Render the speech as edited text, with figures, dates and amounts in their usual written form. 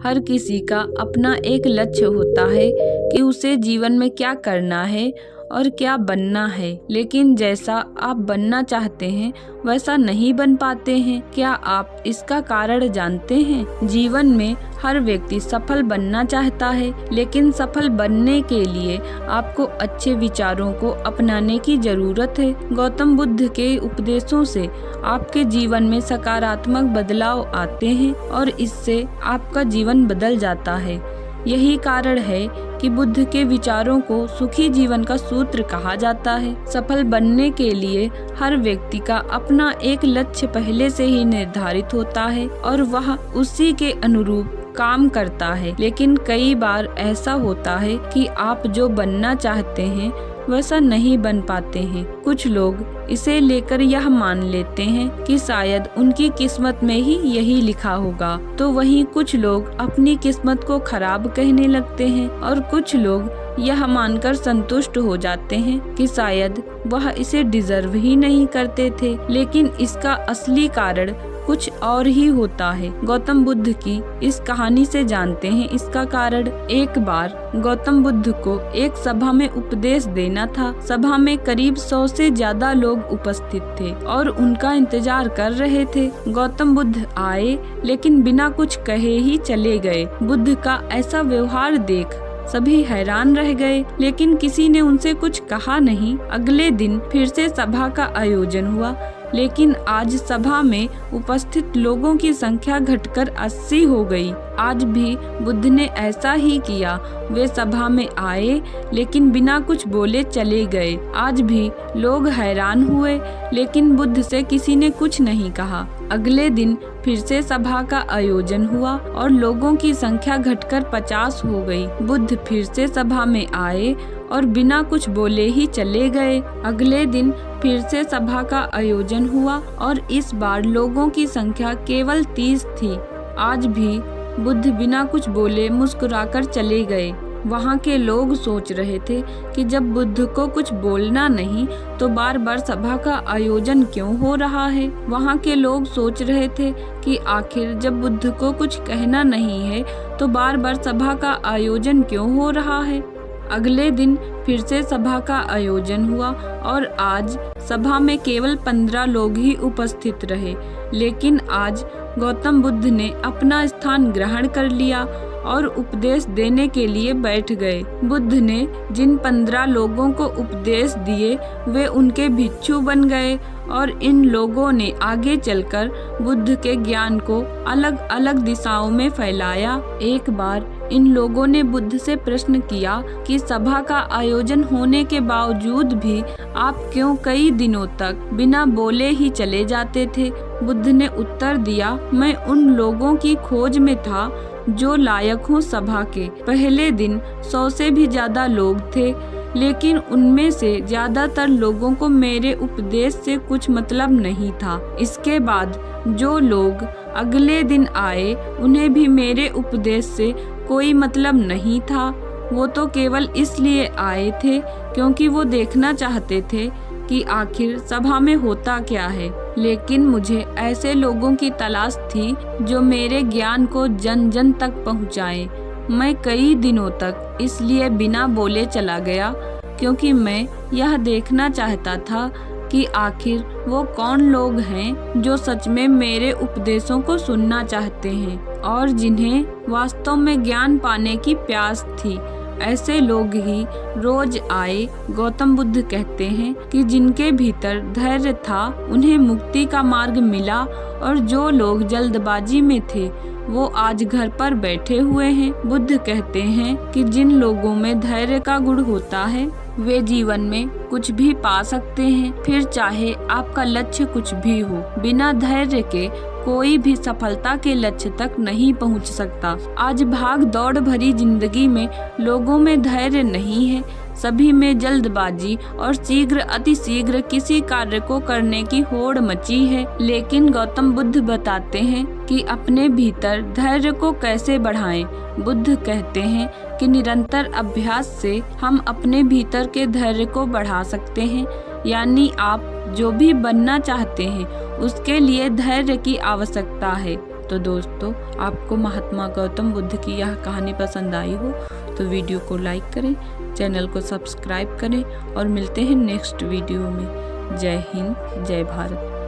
हर किसी का अपना एक लक्ष्य होता है कि उसे जीवन में क्या करना है और क्या बनना है, लेकिन जैसा आप बनना चाहते हैं वैसा नहीं बन पाते हैं। क्या आप इसका कारण जानते हैं? जीवन में हर व्यक्ति सफल बनना चाहता है, लेकिन सफल बनने के लिए आपको अच्छे विचारों को अपनाने की जरूरत है। गौतम बुद्ध के उपदेशों से आपके जीवन में सकारात्मक बदलाव आते हैं और इससे आपका जीवन बदल जाता है। यही कारण है कि बुद्ध के विचारों को सुखी जीवन का सूत्र कहा जाता है। सफल बनने के लिए हर व्यक्ति का अपना एक लक्ष्य पहले से ही निर्धारित होता है और वह उसी के अनुरूप काम करता है। लेकिन कई बार ऐसा होता है कि आप जो बनना चाहते हैं वैसा नहीं बन पाते हैं। कुछ लोग इसे लेकर यह मान लेते हैं कि शायद उनकी किस्मत में ही यही लिखा होगा, तो वहीं कुछ लोग अपनी किस्मत को खराब कहने लगते हैं और कुछ लोग यह मानकर संतुष्ट हो जाते हैं कि शायद वह इसे डिजर्व ही नहीं करते थे। लेकिन इसका असली कारण कुछ और ही होता है। गौतम बुद्ध की इस कहानी से जानते हैं इसका कारण। एक बार गौतम बुद्ध को एक सभा में उपदेश देना था। सभा में करीब 100 से ज्यादा लोग उपस्थित थे और उनका इंतजार कर रहे थे। गौतम बुद्ध आए लेकिन बिना कुछ कहे ही चले गए। बुद्ध का ऐसा व्यवहार देख सभी हैरान रह गए, लेकिन किसी ने उनसे कुछ कहा नहीं। अगले दिन फिर से सभा का आयोजन हुआ, लेकिन आज सभा में उपस्थित लोगों की संख्या घटकर 80 हो गई। आज भी बुद्ध ने ऐसा ही किया। वे सभा में आए लेकिन बिना कुछ बोले चले गए। आज भी लोग हैरान हुए, लेकिन बुद्ध से किसी ने कुछ नहीं कहा। अगले दिन फिर से सभा का आयोजन हुआ और लोगों की संख्या घटकर 50 हो गई। बुद्ध फिर से सभा में आए और बिना कुछ बोले ही चले गए। अगले दिन फिर से सभा का आयोजन हुआ और इस बार लोगों की संख्या केवल 30 थी। आज भी बुद्ध बिना कुछ बोले मुस्कुराकर चले गए। वहाँ के लोग सोच रहे थे कि जब बुद्ध को कुछ बोलना नहीं तो बार बार सभा का आयोजन क्यों हो रहा है। वहाँ के लोग सोच रहे थे कि आखिर जब बुद्ध को कुछ कहना नहीं है तो बार बार सभा का आयोजन क्यों हो रहा है। अगले दिन फिर से सभा का आयोजन हुआ और आज सभा में केवल 15 लोग ही उपस्थित रहे। लेकिन आज गौतम बुद्ध ने अपना स्थान ग्रहण कर लिया और उपदेश देने के लिए बैठ गए। बुद्ध ने जिन 15 लोगों को उपदेश दिए वे उनके भिक्षु बन गए और इन लोगों ने आगे चलकर बुद्ध के ज्ञान को अलग अलग दिशाओं में फैलाया। एक बार इन लोगों ने बुद्ध से प्रश्न किया कि सभा का आयोजन होने के बावजूद भी आप क्यों कई दिनों तक बिना बोले ही चले जाते थे। बुद्ध ने उत्तर दिया, मैं उन लोगों की खोज में था जो लायक हो सभा के। पहले दिन 100 से भी ज्यादा लोग थे, लेकिन उनमें से ज्यादातर लोगों को मेरे उपदेश से कुछ मतलब नहीं था। इसके बाद जो लोग अगले दिन आए उन्हें भी मेरे उपदेश से कोई मतलब नहीं था। वो तो केवल इसलिए आए थे क्योंकि वो देखना चाहते थे कि आखिर सभा में होता क्या है। लेकिन मुझे ऐसे लोगों की तलाश थी जो मेरे ज्ञान को जन जन तक पहुंचाएं। मैं कई दिनों तक इसलिए बिना बोले चला गया क्योंकि मैं यह देखना चाहता था कि आखिर वो कौन लोग हैं जो सच में मेरे उपदेशों को सुनना चाहते हैं और जिन्हें वास्तव में ज्ञान पाने की प्यास थी। ऐसे लोग ही रोज आए। गौतम बुद्ध कहते हैं कि जिनके भीतर धैर्य था उन्हें मुक्ति का मार्ग मिला और जो लोग जल्दबाजी में थे वो आज घर पर बैठे हुए हैं। बुद्ध कहते हैं कि जिन लोगों में धैर्य का गुण होता है वे जीवन में कुछ भी पा सकते हैं, फिर चाहे आपका लक्ष्य कुछ भी हो। बिना धैर्य के कोई भी सफलता के लक्ष्य तक नहीं पहुंच सकता। आज भाग दौड़ भरी जिंदगी में लोगों में धैर्य नहीं है। सभी में जल्दबाजी और शीघ्र अतिशीघ्र किसी कार्य को करने की होड़ मची है। लेकिन गौतम बुद्ध बताते हैं कि अपने भीतर धैर्य को कैसे बढ़ाएं। बुद्ध कहते हैं कि निरंतर अभ्यास से हम अपने भीतर के धैर्य को बढ़ा सकते हैं। यानी आप जो भी बनना चाहते हैं उसके लिए धैर्य की आवश्यकता है। तो दोस्तों, आपको महात्मा गौतम बुद्ध की यह कहानी पसंद आई हो तो वीडियो को लाइक करें, चैनल को सब्सक्राइब करें और मिलते हैं नेक्स्ट वीडियो में। जय हिंद, जय भारत।